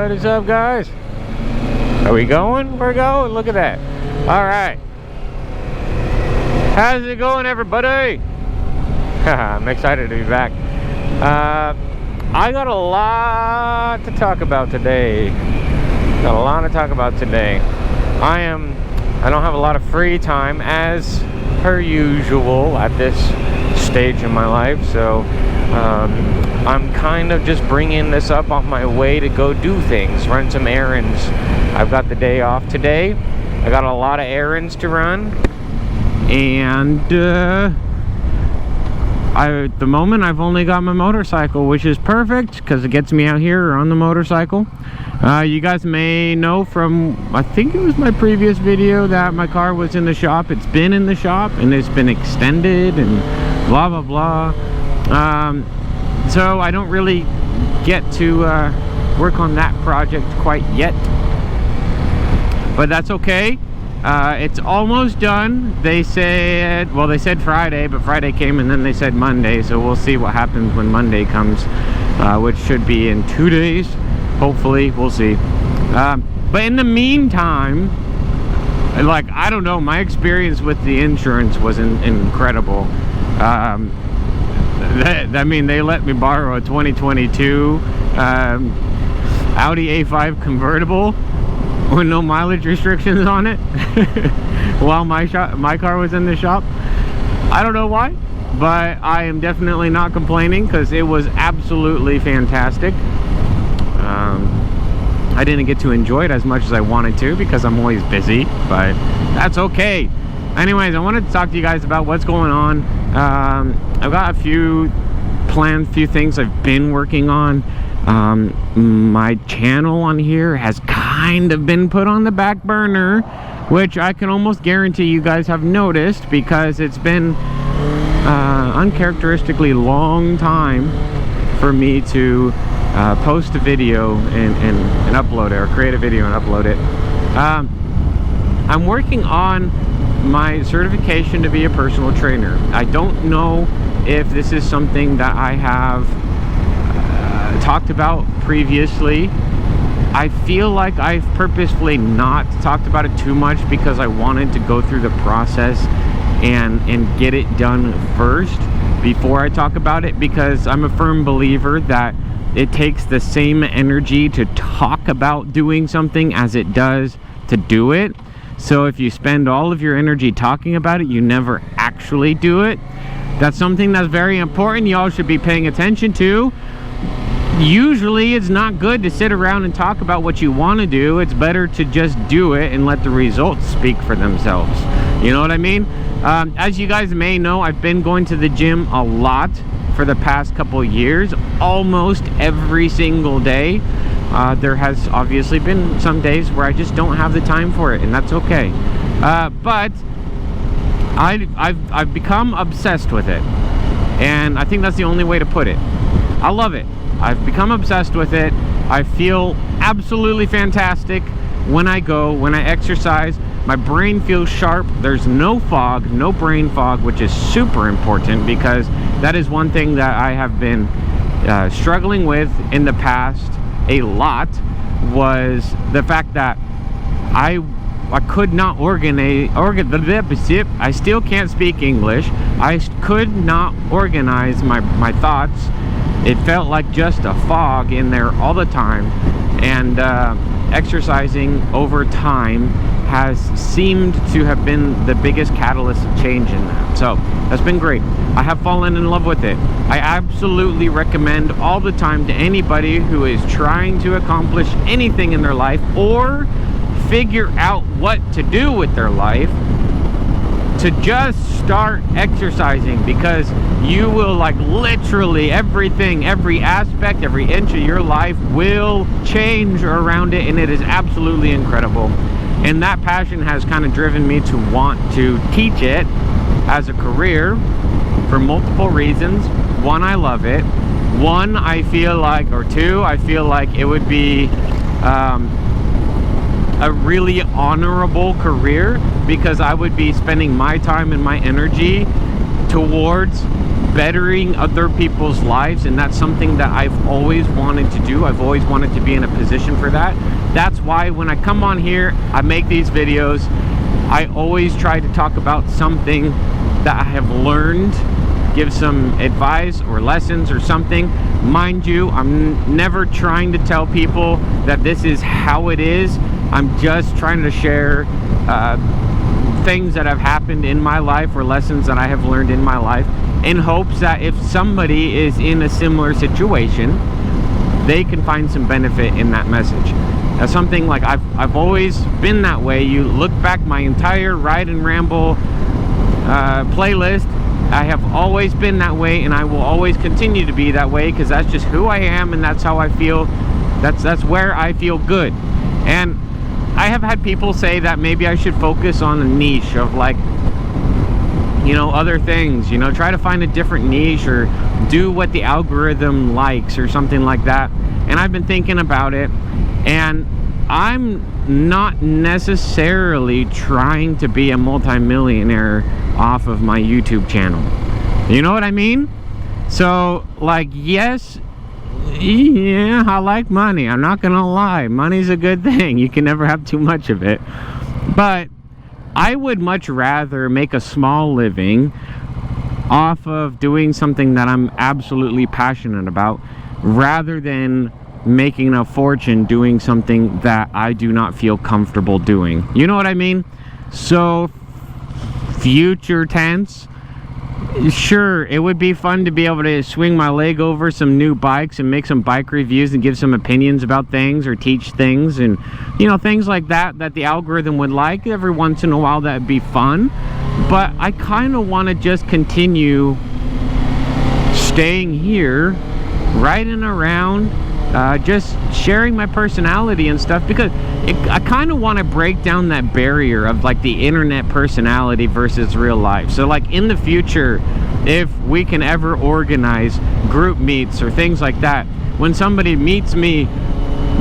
What is up, guys? Are we going? We're going. Look at that. All right. How's it going, everybody? I'm excited to be back. I got a lot to talk about today. I don't have a lot of free time as per usual at this stage in my life, so I'm kind of just bringing this up on my way to go do things, run some errands. I've got the day off today. I got a lot of errands to run, and at the moment I've only got my motorcycle, which is perfect because it gets me out here on the motorcycle. You guys may know from, I think it was my previous video, that my car was in the shop. It's been in the shop and it's been extended and blah blah blah. So I don't really get to work on that project quite yet, but that's okay. It's almost done. They said Friday, but Friday came and then they said Monday, so we'll see what happens when Monday comes, which should be in 2 days. Hopefully, we'll see. But in the meantime, like, I don't know, my experience with the insurance was incredible. I mean, they let me borrow a 2022 Audi A5 convertible with no mileage restrictions on it while my car was in the shop. I don't know why, but I am definitely not complaining because it was absolutely fantastic. I didn't get to enjoy it as much as I wanted to because I'm always busy, but that's okay. Anyways, I wanted to talk to you guys about what's going on. I've got a few things I've been working on. My channel on here has kind of been put on the back burner, which I can almost guarantee you guys have noticed because it's been uncharacteristically long time for me to post a video and upload it, or create a video and upload it. I'm working on my certification to be a personal trainer. I don't know if this is something that I have talked about previously. I feel like I've purposefully not talked about it too much because I wanted to go through the process and get it done first before I talk about it, because I'm a firm believer that it takes the same energy to talk about doing something as it does to do it. So if you spend all of your energy talking about it, you never actually do it. That's something that's very important. Y'all should be paying attention to. Usually it's not good to sit around and talk about what you want to do. It's better to just do it and let the results speak for themselves. You know what I mean? As you guys may know, I've been going to the gym a lot for the past couple years, almost every single day. There has obviously been some days where I just don't have the time for it, and that's okay. But I've become obsessed with it, and I think that's the only way to put it. I love it. I've become obsessed with it. I feel absolutely fantastic when I exercise. My brain feels sharp. There's no fog, no brain fog, which is super important because that is one thing that I have been struggling with in the past a lot, was the fact that I could not I still can't speak English. I could not organize my thoughts. It felt like just a fog in there all the time, and exercising over time has seemed to have been the biggest catalyst of change in that. So that's been great. I have fallen in love with it. I absolutely recommend all the time to anybody who is trying to accomplish anything in their life or figure out what to do with their life, to just start exercising, because you will, like, literally everything, every aspect, every inch of your life will change around it, and it is absolutely incredible. And that passion has kind of driven me to want to teach it as a career for multiple reasons. One, I love it. One, I feel like, or two, I feel like it would be a really honorable career, because I would be spending my time and my energy towards bettering other people's lives, and that's something that I've always wanted to do. I've always wanted to be in a position for that. That's why when I come on here, I make these videos. I always try to talk about something that I have learned, give some advice or lessons or something. Mind you, I'm never trying to tell people that this is how it is. I'm just trying to share things that have happened in my life or lessons that I have learned in my life, in hopes that if somebody is in a similar situation, they can find some benefit in that message. That's something like I've always been that way. You look back my entire Ride and Ramble playlist, I have always been that way, and I will always continue to be that way, because that's just who I am, and that's how I feel. That's where I feel good. And I have had people say that maybe I should focus on a niche of, like, you know, other things, you know, try to find a different niche or do what the algorithm likes or something like that. And I've been thinking about it, and I'm not necessarily trying to be a multimillionaire off of my YouTube channel. You know what I mean? So, like, yes, yeah, I like money. I'm not gonna lie. Money's a good thing. You can never have too much of it. But I would much rather make a small living off of doing something that I'm absolutely passionate about, rather than making a fortune doing something that I do not feel comfortable doing. You know what I mean? So, future tense, sure, it would be fun to be able to swing my leg over some new bikes and make some bike reviews and give some opinions about things or teach things, and, you know, things like that that the algorithm would like. Every once in a while, that'd be fun. But I kind of want to just continue staying here, riding around, just sharing my personality and stuff, because I kind of want to break down that barrier of, like, the internet personality versus real life. So, like, in the future, if we can ever organize group meets or things like that, when somebody meets me,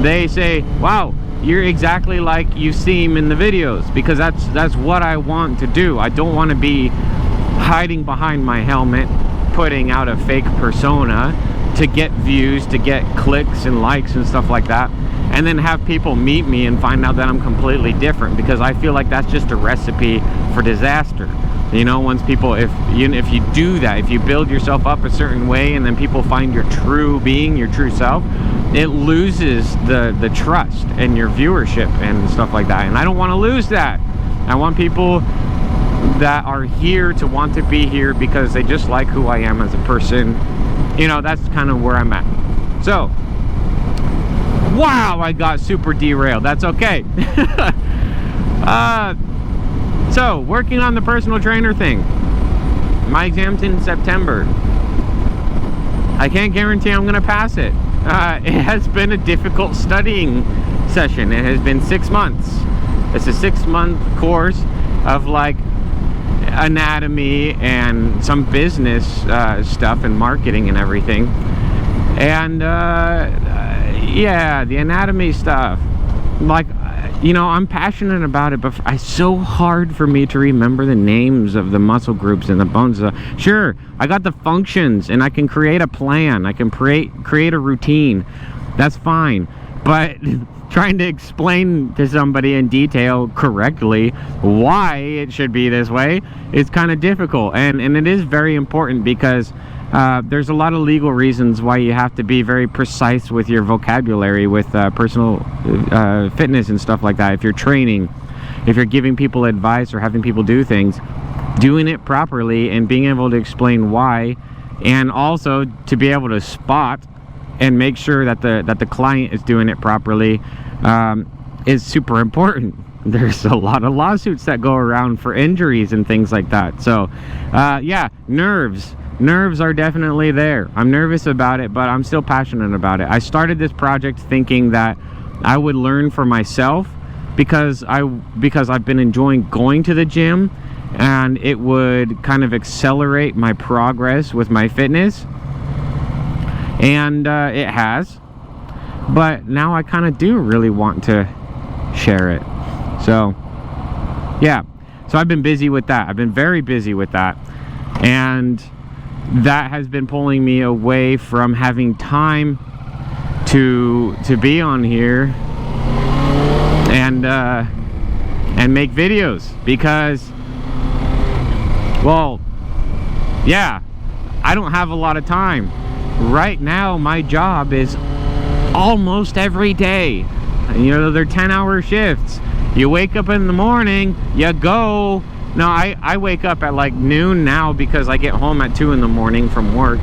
they say, wow, you're exactly like you seem in the videos, because that's what I want to do. I don't want to be hiding behind my helmet, putting out a fake persona to get views, to get clicks and likes and stuff like that, and then have people meet me and find out that I'm completely different, because I feel like that's just a recipe for disaster. You know, once people, if you do that, if you build yourself up a certain way and then people find your true being, your true self, it loses the trust and your viewership and stuff like that. And I don't want to lose that. I want people that are here to want to be here because they just like who I am as a person. You know, that's kind of where I'm at. So, wow, I got super derailed. That's okay. So, working on the personal trainer thing. My exam's in September. I can't guarantee I'm going to pass it. It has been a difficult studying session. It has been 6 months. It's a 6-month course of, like, anatomy and some business stuff and marketing and everything. And yeah, the anatomy stuff, like, you know, I'm passionate about it, but it's so hard for me to remember the names of the muscle groups and the bones. Sure, I got the functions and I can create a plan, I can create a routine, that's fine, but trying to explain to somebody in detail correctly why it should be this way is kind of difficult. And it is very important, because there's a lot of legal reasons why you have to be very precise with your vocabulary with personal fitness and stuff like that. If you're training, if you're giving people advice or having people do things, doing it properly and being able to explain why, and also to be able to spot and make sure that the client is doing it properly, is super important. There's a lot of lawsuits that go around for injuries and things like that. So yeah, nerves are definitely there. I'm nervous about it, but I'm still passionate about it. I started this project thinking that I would learn for myself, because I've been enjoying going to the gym, and it would kind of accelerate my progress with my fitness. And it has, but now I kind of do really want to share it. So yeah, so I've been busy with that. I've been very busy with that, and that has been pulling me away from having time to be on here and make videos, because, well, yeah, I don't have a lot of time. Right now, my job is almost every day. You know, they're 10-hour shifts. You wake up in the morning, you go. No, I wake up at like noon now because I get home at 2 in the morning from work.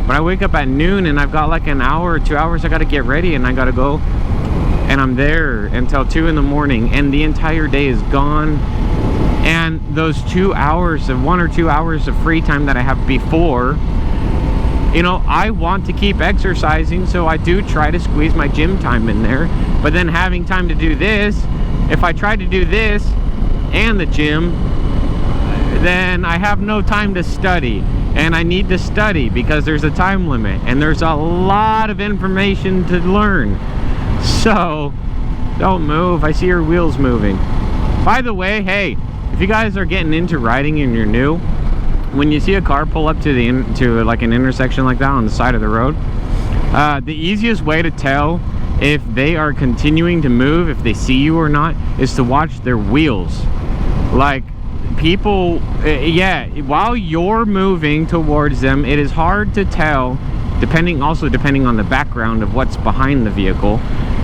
But I wake up at noon and I've got like an hour or 2 hours I gotta get ready and I gotta go. And I'm there until 2 in the morning and the entire day is gone. And those 2 hours of 1 or 2 hours of free time that I have before, you know, I want to keep exercising, so I do try to squeeze my gym time in there. But then having time to do this, if I try to do this and the gym, then I have no time to study. And I need to study because there's a time limit and there's a lot of information to learn. So, don't move. I see your wheels moving. By the way, hey, if you guys are getting into riding and you're new, when you see a car pull up to like an intersection like that on the side of the road, the easiest way to tell if they are continuing to move, if they see you or not, is to watch their wheels. Like, people, yeah, while you're moving towards them, it is hard to tell, depending on the background of what's behind the vehicle.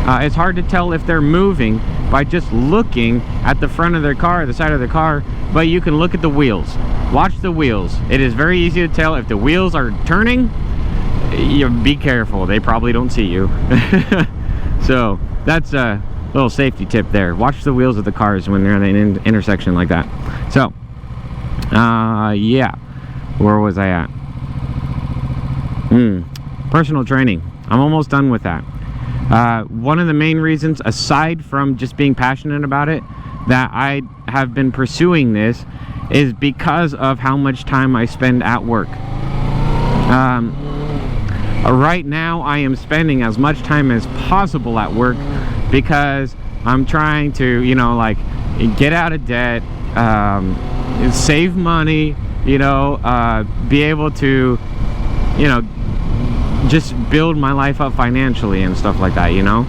It's hard to tell if they're moving by just looking at the front of their car, the side of their car, but you can look at the wheels. Watch the wheels. It is very easy to tell if the wheels are turning. You be careful, they probably don't see you. So that's a little safety tip there. Watch the wheels of the cars when they're in an intersection like that. So yeah, where was I at? Personal training. I'm almost done with that. One of the main reasons, aside from just being passionate about it, that I have been pursuing this is because of how much time I spend at work. Right now I am spending as much time as possible at work because I'm trying to, you know, like, get out of debt, save money, you know, be able to, you know, just build my life up financially and stuff like that, you know.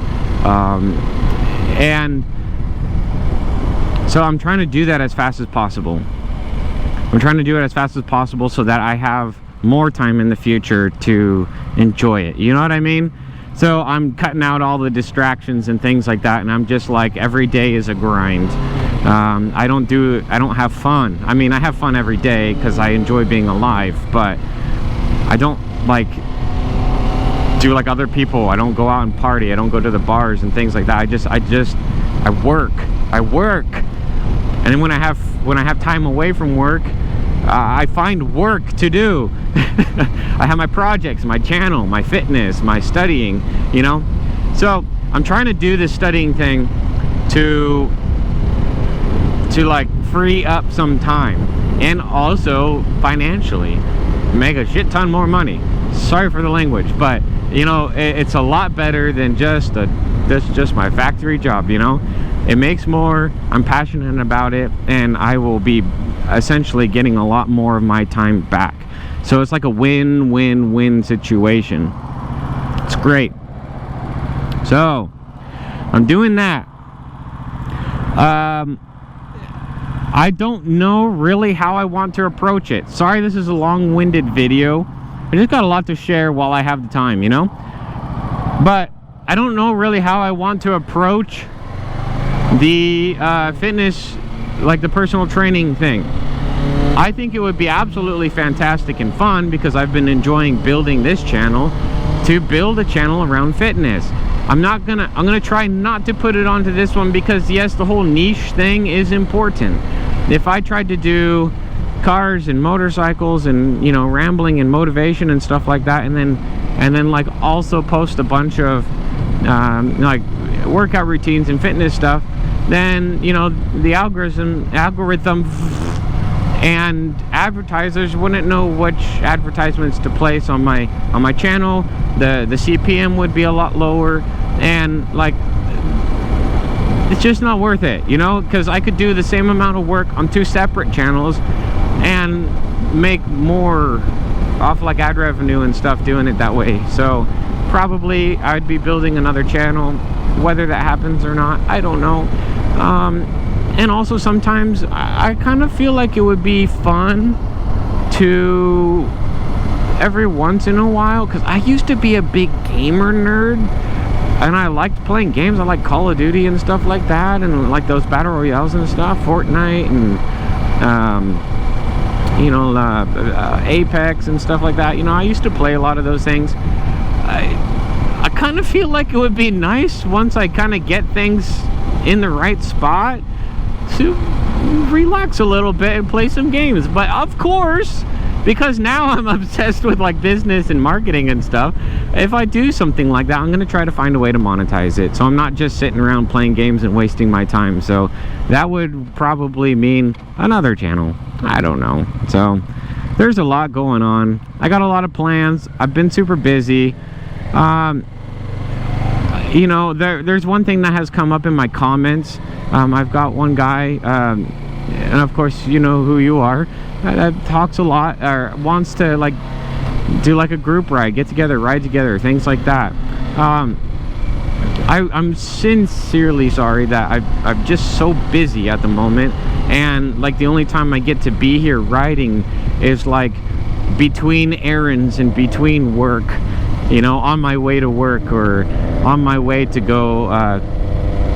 And so I'm trying to do that as fast as possible. I'm trying to do it as fast as possible so that I have more time in the future to enjoy it. You know what I mean? So I'm cutting out all the distractions and things like that, and I'm just like, every day is a grind. I don't have fun. I mean, I have fun every day because I enjoy being alive, but I don't like do like other people. I don't go out and party. I don't go to the bars and things like that. I work. And then when I have time away from work, I find work to do. I have my projects, my channel, my fitness, my studying, you know. So I'm trying to do this studying thing to like free up some time, and also financially make a shit ton more money. Sorry for the language, but you know, it's a lot better than just my factory job, you know. It makes more, I'm passionate about it, and I will be essentially getting a lot more of my time back. So it's like a win-win-win situation. It's great. So I'm doing that. I don't know really how I want to approach it. Sorry, this is a long-winded video. I just got a lot to share while I have the time, you know. But I don't know really how I want to approach the fitness, like the personal training thing. I think it would be absolutely fantastic and fun, because I've been enjoying building this channel, to build a channel around fitness. I'm gonna try not to put it onto this one, because yes, the whole niche thing is important. If I tried to do cars and motorcycles and, you know, rambling and motivation and stuff like that, and then like also post a bunch of like workout routines and fitness stuff, then, you know, the algorithm and advertisers wouldn't know which advertisements to place on my channel. The CPM would be a lot lower, and like, it's just not worth it, you know, because I could do the same amount of work on 2 separate channels and make more off like ad revenue and stuff doing it that way. So probably I'd be building another channel. Whether that happens or not, I don't know. And also sometimes I kind of feel like it would be fun to every once in a while, because I used to be a big gamer nerd and I liked playing games. I like Call of Duty and stuff like that, and like those battle royales and stuff, Fortnite and Apex and stuff like that. You know, I used to play a lot of those things. I kind of feel like it would be nice once I kind of get things in the right spot to relax a little bit and play some games. But of course, because now I'm obsessed with like business and marketing and stuff, if I do something like that, I'm going to try to find a way to monetize it, so I'm not just sitting around playing games and wasting my time. So that would probably mean another channel. I don't know. So there's a lot going on. I got a lot of plans. I've been super busy. You know, there's one thing that has come up in my comments. I've got one guy, and of course you know who you are, that talks a lot, or wants to like do like a group ride, get together, ride together, things like that. I'm sincerely sorry that I'm just so busy at the moment, and like the only time I get to be here riding is like between errands and between work, you know, on my way to work or on my way to go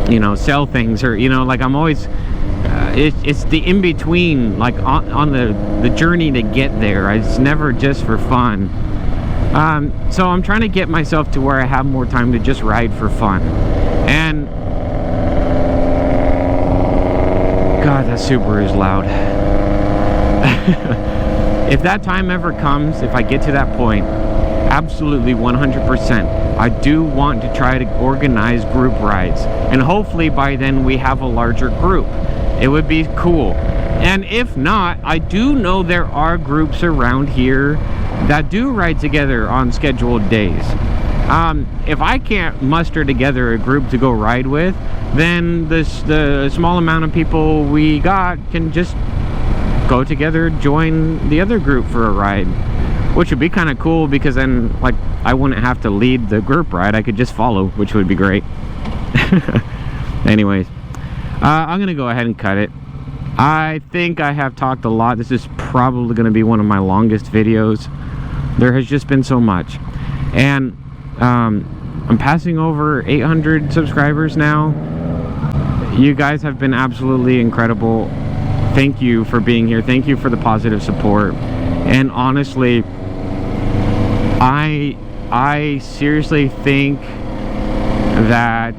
you know, sell things, or you know, like I'm always it's the in-between, like on the journey to get there. It's never just for fun. So I'm trying to get myself to where I have more time to just ride for fun. And God, that Subaru is loud. If that time ever comes, if I get to that point, absolutely 100%, I do want to try to organize group rides, and hopefully by then we have a larger group. It would be cool. And if not, I do know there are groups around here that do ride together on scheduled days. If I can't muster together a group to go ride with, then the small amount of people we got can just go together, join the other group for a ride, which would be kind of cool, because then like I wouldn't have to lead the group ride. I could just follow, which would be great. Anyways, I'm gonna go ahead and cut it. I think I have talked a lot. This is probably gonna be one of my longest videos. There has just been so much, and I'm passing over 800 subscribers now. You guys have been absolutely incredible. Thank you for being here. Thank you for the positive support. And honestly, I seriously think that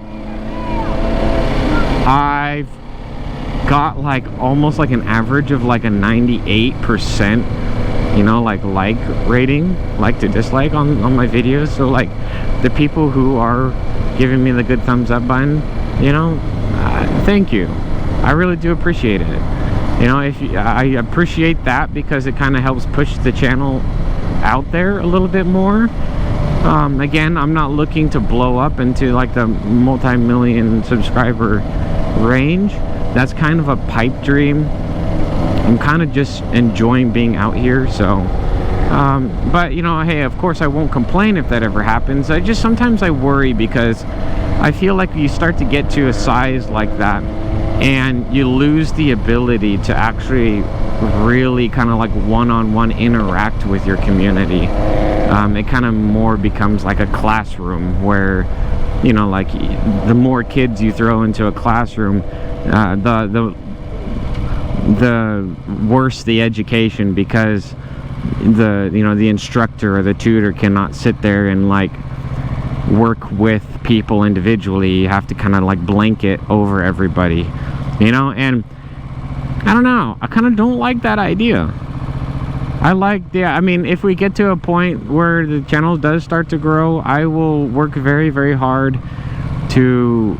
I've got like almost like an average of like a 98%, you know, like rating, like to dislike on my videos. So like the people who are giving me the good thumbs up button, you know, thank you. I really do appreciate it. You know, I appreciate that, because it kind of helps push the channel out there a little bit more. Again, I'm not looking to blow up into like the multi-million subscriber range. That's kind of a pipe dream. I'm kind of just enjoying being out here. So but you know, hey, of course I won't complain if that ever happens. Sometimes I worry, because I feel like you start to get to a size like that and you lose the ability to actually really kind of like one-on-one interact with your community. It kind of more becomes like a classroom where, you know, like the more kids you throw into a classroom, the worse the education, because the instructor or the tutor cannot sit there and like work with people individually. You have to kind of like blanket over everybody, you know. And I don't know, I kind of don't like that idea. I mean, if we get to a point where the channel does start to grow, I will work very, very hard to...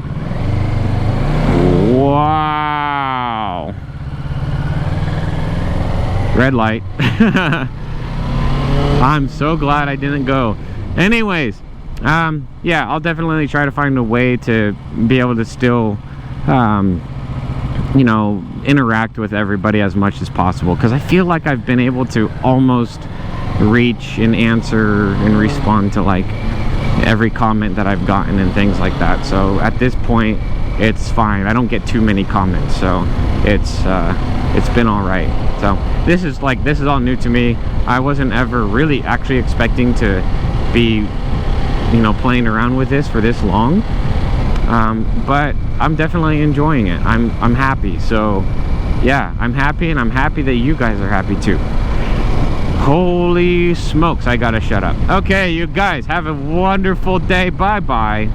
Wow! Red light. I'm so glad I didn't go. Anyways, yeah, I'll definitely try to find a way to be able to still you know, interact with everybody as much as possible, because I feel like I've been able to almost reach and answer and respond to like every comment that I've gotten and things like that. So at this point, it's fine. I don't get too many comments, so it's been all right. So this is all new to me. I wasn't ever really actually expecting to be, you know, playing around with this for this long, but I'm definitely enjoying it. I'm happy. So yeah, I'm happy, and I'm happy that you guys are happy too. Holy smokes, I gotta shut up. Okay, you guys have a wonderful day. Bye bye.